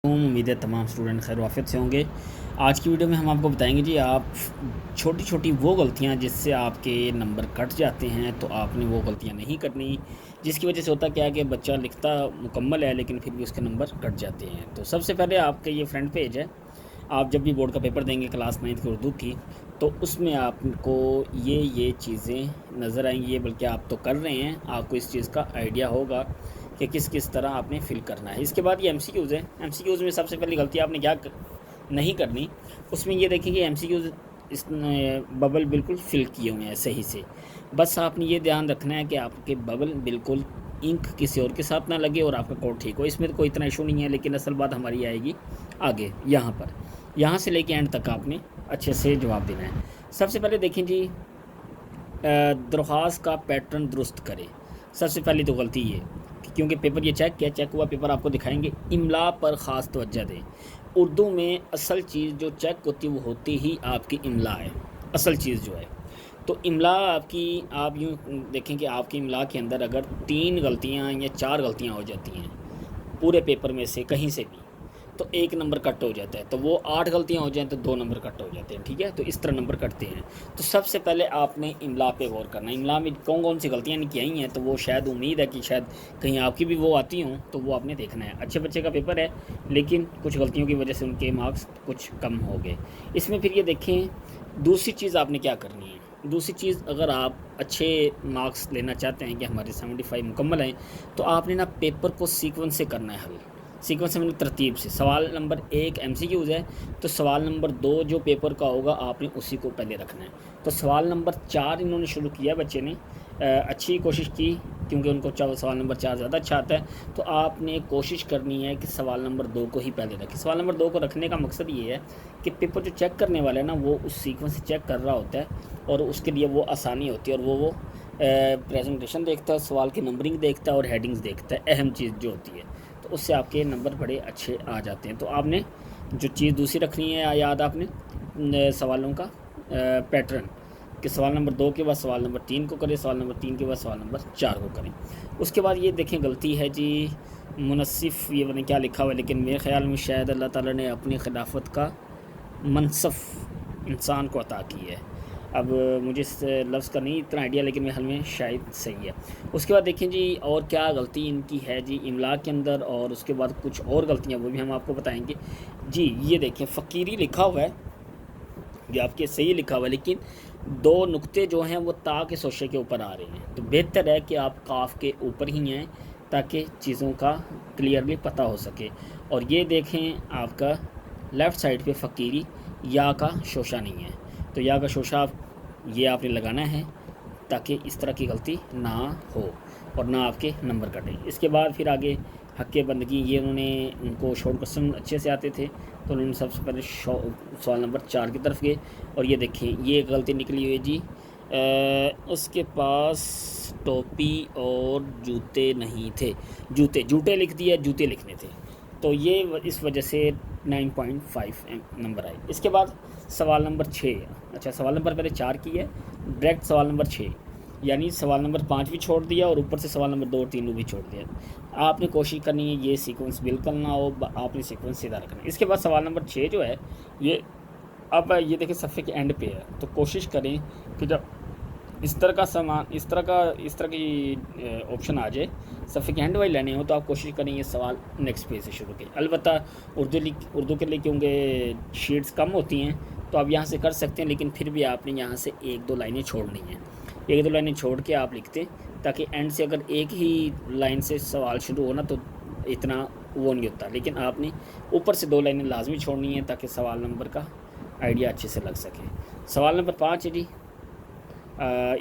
امید ہے تمام اسٹوڈنٹ خیر وافیت سے ہوں گے۔ آج کی ویڈیو میں ہم آپ کو بتائیں گے جی آپ چھوٹی چھوٹی وہ غلطیاں جس سے آپ کے نمبر کٹ جاتے ہیں تو آپ نے وہ غلطیاں نہیں کرنی، جس کی وجہ سے ہوتا کیا ہے کہ بچہ لکھتا مکمل ہے لیکن پھر بھی اس کے نمبر کٹ جاتے ہیں۔ تو سب سے پہلے آپ کا یہ فرنٹ پیج ہے، آپ جب بھی بورڈ کا پیپر دیں گے کلاس 9 کی اردو کی تو اس میں آپ کو یہ چیزیں نظر آئیں گی، بلکہ آپ تو کر رہے ہیں، آپ کو اس چیز کا آئیڈیا ہوگا کہ کس طرح آپ نے فل کرنا ہے۔ اس کے بعد یہ ایم سی کیوز ہے۔ ایم سی کیوز میں سب سے پہلی غلطی آپ نے کیا نہیں کرنی، اس میں یہ دیکھیں کہ ایم سی کیوز اس ببل بالکل فل کیے ہوئے ہیں صحیح سے، بس آپ نے یہ دھیان رکھنا ہے کہ آپ کے ببل بالکل انک کسی اور کے ساتھ نہ لگے اور آپ کا کوڈ ٹھیک ہو۔ اس میں تو کوئی اتنا ایشو نہیں ہے، لیکن اصل بات ہماری آئے گی آگے یہاں سے لے کے اینڈ تک آپ نے اچھے سے جواب دینا ہے۔ سب سے پہلے دیکھیں جی، درخواست کا پیٹرن درست کریں۔ سب سے پہلی تو غلطی یہ، کیونکہ پیپر یہ چیک ہوا پیپر آپ کو دکھائیں گے، املا پر خاص توجہ دیں۔ اردو میں اصل چیز جو چیک ہوتی وہ ہوتی ہی آپ کی املا ہے، اصل چیز جو ہے۔ تو املا آپ یوں دیکھیں کہ آپ کی املا کے اندر اگر 3 غلطیاں یا 4 غلطیاں ہو جاتی ہیں پورے پیپر میں سے کہیں سے بھی تو 1 نمبر کٹ ہو جاتا ہے، تو وہ 8 غلطیاں ہو جائیں تو 2 نمبر کٹ ہو جاتے ہیں، ٹھیک ہے؟ تو اس طرح نمبر کٹتے ہیں۔ تو سب سے پہلے آپ نے املا پہ غور کرنا ہے، املا میں کون سی غلطیاں نہیں کی ہیں تو وہ شاید امید ہے کہ شاید کہیں آپ کی بھی وہ آتی ہوں، تو وہ آپ نے دیکھنا ہے۔ اچھے بچے کا پیپر ہے لیکن کچھ غلطیوں کی وجہ سے ان کے مارکس کچھ کم ہو گئے۔ اس میں پھر یہ دیکھیں دوسری چیز آپ نے کیا کرنی ہے۔ دوسری چیز، اگر آپ اچھے مارکس لینا چاہتے ہیں کہ ہمارے 75 مکمل ہیں، تو آپ نے نا پیپر کو سیکوینس سے کرنا ہے حل، سیکوینس میں ترتیب سے۔ سوال نمبر 1 ایم سی کیوز ہے تو سوال نمبر 2 جو پیپر کا ہوگا آپ نے اسی کو پہلے رکھنا ہے۔ تو سوال نمبر 4 انہوں نے شروع کیا، بچے نے اچھی کوشش کی کیونکہ ان کو سوال نمبر 4 زیادہ اچھا آتا ہے، تو آپ نے کوشش کرنی ہے کہ سوال نمبر 2 کو ہی پہلے رکھیں۔ سوال نمبر 2 کو رکھنے کا مقصد یہ ہے کہ پیپر جو چیک کرنے والا ہے نا وہ اس سیکوینس سے چیک کر رہا ہوتا ہے اور اس کے لیے وہ آسانی ہوتی ہے، اور وہ پریزنٹیشن دیکھتا ہے، سوال کی نمبرنگ دیکھتا ہے اور ہیڈنگز دیکھتا ہے، اہم چیز جو ہوتی ہے، تو اس سے آپ کے نمبر بڑے اچھے آ جاتے ہیں۔ تو آپ نے جو چیز دوسری رکھنی ہے یاد، آپ نے سوالوں کا پیٹرن کہ سوال نمبر 2 کے بعد سوال نمبر 3 کو کریں، سوال نمبر 3 کے بعد سوال نمبر 4 کو کریں۔ اس کے بعد یہ دیکھیں غلطی ہے جی منصف، یہ پتہ نہیں کیا لکھا ہوا ہے لیکن میرے خیال میں شاید اللہ تعالیٰ نے اپنی خلافت کا منصف انسان کو عطا کی ہے۔ اب مجھے اس لفظ کا نہیں اتنا آئیڈیا لیکن میرے حال میں شاید صحیح ہے۔ اس کے بعد دیکھیں جی اور کیا غلطی ان کی ہے جی املا کے اندر، اور اس کے بعد کچھ اور غلطیاں وہ بھی ہم آپ کو بتائیں گے جی۔ یہ دیکھیں فقیری لکھا ہوا ہے، یہ آپ کے صحیح لکھا ہوا ہے لیکن 2 نقطے جو ہیں وہ تا کے سوشے کے اوپر آ رہے ہیں، تو بہتر ہے کہ آپ قاف کے اوپر ہی ہیں تاکہ چیزوں کا کلیئرلی پتہ ہو سکے۔ اور یہ دیکھیں آپ کا لیفٹ سائڈ پہ فقیری یا کا شوشہ نہیں ہے، تو یا کا شوشہ یہ آپ نے لگانا ہے تاکہ اس طرح کی غلطی نہ ہو اور نہ آپ کے نمبر کٹیں۔ اس کے بعد پھر آگے حق بندگی، یہ ان کو شارٹ کوسچن اچھے سے آتے تھے تو انہوں نے سب سے پہلے سوال نمبر 4 کی طرف گئے، اور یہ دیکھیں یہ ایک غلطی نکلی ہوئی جی، اس کے پاس ٹوپی اور جوتے نہیں تھے، جوتے لکھ دیا، جوتے لکھنے تھے، تو یہ اس وجہ سے 9.5 نمبر آئے۔ اس کے بعد سوال نمبر 6، اچھا سوال نمبر پہلے 4 کی ہے، ڈائریکٹ سوال نمبر 6، یعنی سوال نمبر 5 بھی چھوڑ دیا اور اوپر سے سوال نمبر 2 اور 3 بھی چھوڑ دیا۔ آپ نے کوشش کرنی ہے یہ سیکوینس بالکل نہ ہو، آپ نے سیکوینس سیدھا رکھنا ہے۔ اس کے بعد سوال نمبر 6 جو ہے یہ اب یہ دیکھیں صفحے کے اینڈ پہ ہے، تو کوشش کریں کہ جب اس طرح کی آپشن آ جائے صفحے کے اینڈ والی لینے ہو تو آپ کوشش کریں یہ سوال نیکسٹ پیج سے شروع کریں۔ البتہ اردو کے لیے کیونکہ شیٹس کم ہوتی ہیں تو آپ یہاں سے کر سکتے ہیں، لیکن پھر بھی آپ نے یہاں سے 1-2 لائنیں چھوڑنی ہیں، 1-2 لائنیں چھوڑ کے آپ لکھتے تاکہ اینڈ سے اگر ایک ہی لائن سے سوال شروع ہونا تو اتنا وہ نہیں ہوتا، لیکن آپ نے اوپر سے 2 لائنیں لازمی چھوڑنی ہیں تاکہ سوال نمبر کا آئیڈیا اچھے سے لگ سکے۔ سوال نمبر 5 ہے جی،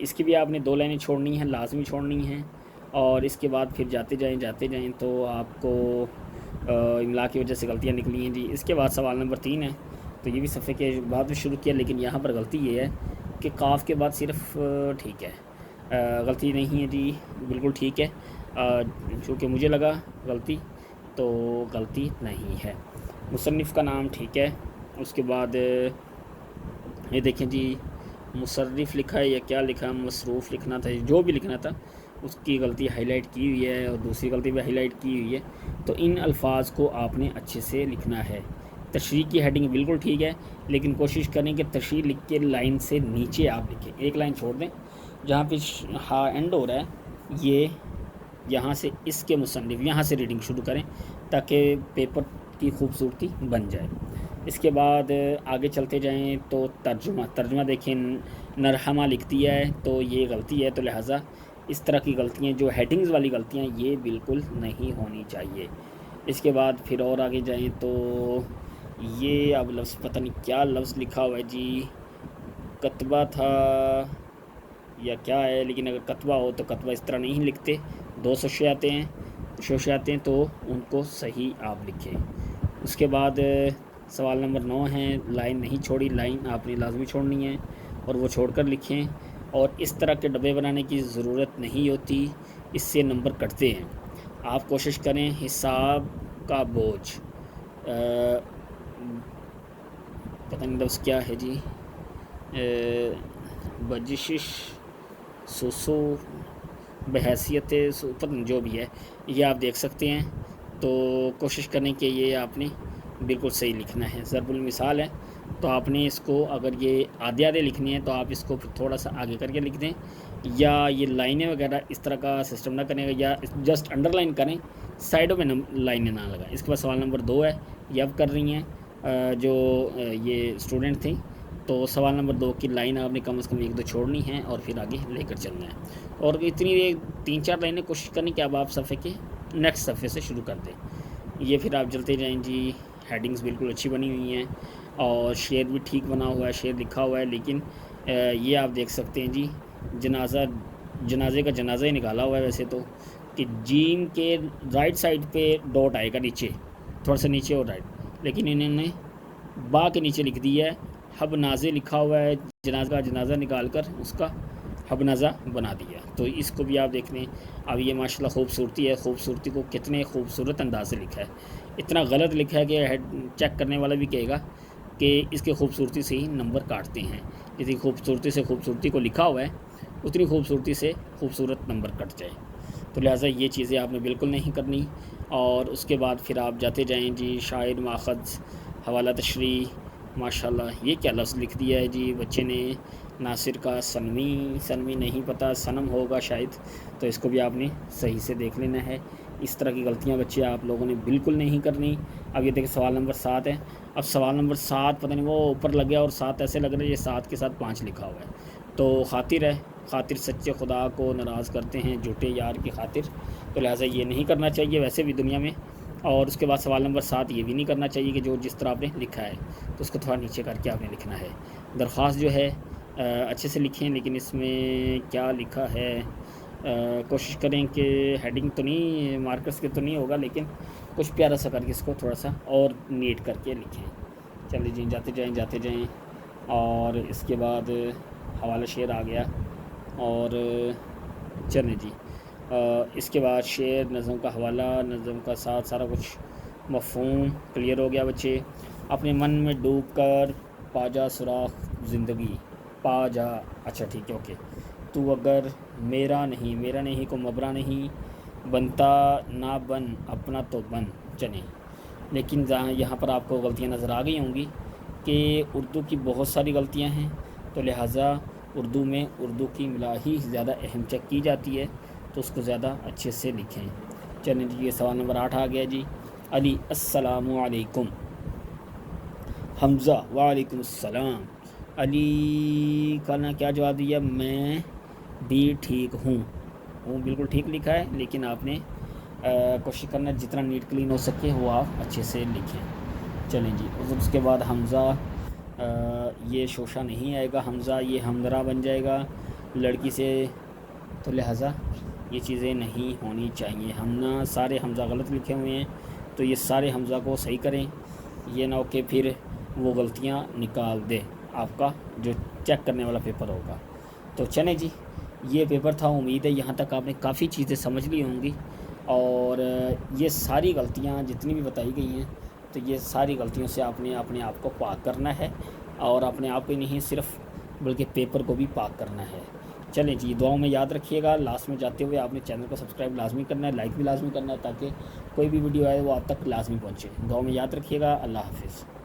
اس کی بھی آپ نے 2 لائنیں چھوڑنی ہیں، لازمی چھوڑنی ہیں، اور اس کے بعد پھر جاتے جائیں تو آپ کو املا کی وجہ سے غلطیاں نکلی ہیں جی۔ اس کے بعد سوال نمبر 3 ہے، تو یہ بھی صفحے کے بعد میں شروع کیا، لیکن یہاں پر غلطی یہ ہے کہ قاف کے بعد صرف ٹھیک ہے، غلطی نہیں ہے جی، بالکل ٹھیک ہے، چونکہ مجھے لگا غلطی تو غلطی نہیں ہے۔ مصنف کا نام ٹھیک ہے، اس کے بعد یہ دیکھیں جی مصرف لکھا ہے یا کیا لکھا ہے، مصروف لکھنا تھا، جو بھی لکھنا تھا اس کی غلطی ہائی لائٹ کی ہوئی ہے اور دوسری غلطی بھی ہائی لائٹ کی ہوئی ہے. تو ان الفاظ کو آپ نے اچھے سے لکھنا ہے. تشریح کی ہیڈنگ بالکل ٹھیک ہے لیکن کوشش کریں کہ تشریح لکھ کے لائن سے نیچے آپ لکھیں. ایک لائن چھوڑ دیں جہاں پہ ہا اینڈ ہو رہا ہے، یہ یہاں سے اس کے مصنف یہاں سے ریڈنگ شروع کریں تاکہ پیپر کی خوبصورتی بن جائے. اس کے بعد آگے چلتے جائیں تو ترجمہ دیکھیں نرحمہ لکھ دیا ہے تو یہ غلطی ہے. تو لہٰذا اس طرح کی غلطیاں جو ہیڈنگز والی غلطیاں یہ بالکل نہیں ہونی چاہیے. اس کے بعد پھر اور آگے جائیں تو یہ اب لفظ پتہ نہیں کیا لفظ لکھا ہوا ہے جی، کتبہ تھا یا کیا ہے، لیکن اگر کتبہ ہو تو کتبہ اس طرح نہیں لکھتے، 2 شوشے آتے ہیں تو ان کو صحیح آپ لکھیں. اس کے بعد سوال نمبر 9 ہے، لائن نہیں چھوڑی، لائن آپ نے لازمی چھوڑنی ہے اور وہ چھوڑ کر لکھیں. اور اس طرح کے ڈبے بنانے کی ضرورت نہیں ہوتی، اس سے نمبر کٹتے ہیں. آپ کوشش کریں حساب کا بوجھ، پتہ نہیں لفظ کیا ہے جی، بجشش سوسو بحیثیت پتہ نہیں جو بھی ہے یہ آپ دیکھ سکتے ہیں. تو کوشش کریں کہ یہ آپ نے بالکل صحیح لکھنا ہے. ضرب المثال ہے تو آپ نے اس کو اگر یہ آدھے لکھنی ہے تو آپ اس کو پھر تھوڑا سا آگے کر کے لکھ دیں، یا یہ لائنیں وغیرہ اس طرح کا سسٹم نہ کریں یا جسٹ انڈر لائن کریں، سائڈوں میں لائنیں نہ لگائیں. اس کے بعد سوال نمبر 2 ہے، یہ اب کر رہی ہیں جو یہ اسٹوڈنٹ تھیں. تو سوال نمبر 2 کی لائن آپ نے کم از کم 1-2 چھوڑنی ہے اور پھر آگے لے کر چلنا ہے. اور اتنی 3-4 لائنیں کوشش کریں کہ اب آپ صفحے کے نیکسٹ صفحے سے شروع کر دیں. یہ پھر آپ چلتے جائیں جی. ہیڈنگز بالکل اچھی بنی ہوئی ہیں اور شعر بھی ٹھیک بنا ہوا ہے، شعر لکھا ہوا ہے، لیکن یہ آپ دیکھ سکتے ہیں جی جنازے کا جنازہ ہی نکالا ہوا ہے ویسے تو، کہ جیم کے رائٹ سائڈ پہ ڈاٹ آئے گا نیچے، تھوڑا سا نیچے اور رائٹ، لیکن انہوں نے با کے نیچے لکھ دیا ہے حب نازے لکھا ہوا ہے، جنازہ کا جنازہ نکال کر اس کا حب نازہ بنا دیا. تو اس کو بھی آپ دیکھ لیں. اب یہ ماشاءاللہ خوبصورتی ہے، خوبصورتی کو کتنے خوبصورت انداز سے لکھا ہے. اتنا غلط لکھا ہے کہ چیک کرنے والا بھی کہے گا کہ اس کے خوبصورتی سے ہی نمبر کاٹتے ہیں. جتنی خوبصورتی سے خوبصورتی کو لکھا ہوا ہے اتنی خوبصورتی سے خوبصورت نمبر کٹ جائے. تو لہٰذا یہ چیزیں آپ نے بالکل نہیں کرنی. اور اس کے بعد پھر آپ جاتے جائیں جی. شاعر ماخذ حوالہ تشریح، ماشاءاللہ یہ کیا لفظ لکھ دیا ہے جی بچے نے. ناصر کا سنمی نہیں پتہ، صنم ہوگا شاید. تو اس کو بھی آپ نے صحیح سے دیکھ لینا ہے. اس طرح کی غلطیاں بچے آپ لوگوں نے بالکل نہیں کرنی. اب یہ دیکھیں سوال نمبر 7 ہے. اب سوال نمبر 7 پتہ نہیں وہ اوپر لگ گیا اور 7 ایسے لگ رہا ہے یہ 7 کے ساتھ 5 لکھا ہوا ہے. تو خاطر ہے، خاطر سچے خدا کو ناراض کرتے ہیں جھوٹے یار کی خاطر. تو لہٰذا یہ نہیں کرنا چاہیے ویسے بھی دنیا میں. اور اس کے بعد سوال نمبر 7 یہ بھی نہیں کرنا چاہیے کہ جو جس طرح آپ نے لکھا ہے تو اس کو تھوڑا نیچے کر کے آپ نے لکھنا ہے. درخواست جو ہے اچھے سے لکھیں، لیکن اس میں کیا لکھا ہے کوشش کریں کہ ہیڈنگ تو نہیں مارکرز کے تو نہیں ہوگا، لیکن کچھ پیارا سا کر کے اس کو تھوڑا سا اور نیٹ کر کے لکھیں. چلیں جی جاتے جائیں. اور اس کے بعد حوالہ شعر آ گیا اور چلیں جی. اس کے بعد شعر، نظم کا حوالہ، نظم کا ساتھ سارا کچھ مفہوم کلیئر ہو گیا. بچے اپنے من میں ڈوب کر پا جا سراغ زندگی، پا جا. اچھا ٹھیک ہے، اوکے. تو اگر میرا نہیں کو مبرا نہیں، بنتا نہ بن اپنا تو بن. چلیں، لیکن یہاں پر آپ کو غلطیاں نظر آ گئی ہوں گی کہ اردو کی بہت ساری غلطیاں ہیں. تو لہٰذا اردو میں اردو کی ملا ہی زیادہ اہم چیک کی جاتی ہے، تو اس کو زیادہ اچھے سے لکھیں. چلیں جی. یہ سوال نمبر 8 آ گیا جی. علی السلام علیکم. حمزہ وعلیکم السلام. علی کا نے کیا جواب دیا؟ میں بھی ٹھیک ہوں. بالکل ٹھیک لکھا ہے، لیکن آپ نے کوشش کرنا جتنا نیٹ کلین ہو سکے وہ آپ اچھے سے لکھیں. چلیں جی. اس کے بعد حمزہ، یہ شوشہ نہیں آئے گا، حمزہ یہ ہمدرا بن جائے گا لڑکی سے. تو لہٰذا یہ چیزیں نہیں ہونی چاہیے. ہم نہ سارے حمزہ غلط لکھے ہوئے ہیں، تو یہ سارے حمزہ کو صحیح کریں. یہ نہ ہو کہ پھر وہ غلطیاں نکال دے آپ کا جو چیک کرنے والا پیپر ہوگا. تو چلیں جی. یہ پیپر تھا. امید ہے یہاں تک آپ نے کافی چیزیں سمجھ لی ہوں گی. اور یہ ساری غلطیاں جتنی بھی بتائی گئی ہیں تو یہ ساری غلطیوں سے آپ نے اپنے آپ کو پاک کرنا ہے، اور اپنے آپ کو نہیں صرف بلکہ پیپر کو بھی پاک کرنا ہے. چلیں جی، دعاؤں میں یاد رکھیے گا. لاسٹ میں جاتے ہوئے آپ نے چینل کو سبسکرائب لازمی کرنا ہے، لائک بھی لازمی کرنا ہے، تاکہ کوئی بھی ویڈیو آئے وہ آپ تک لازمی پہنچے. دعاؤں میں یاد رکھیے گا. اللہ حافظ.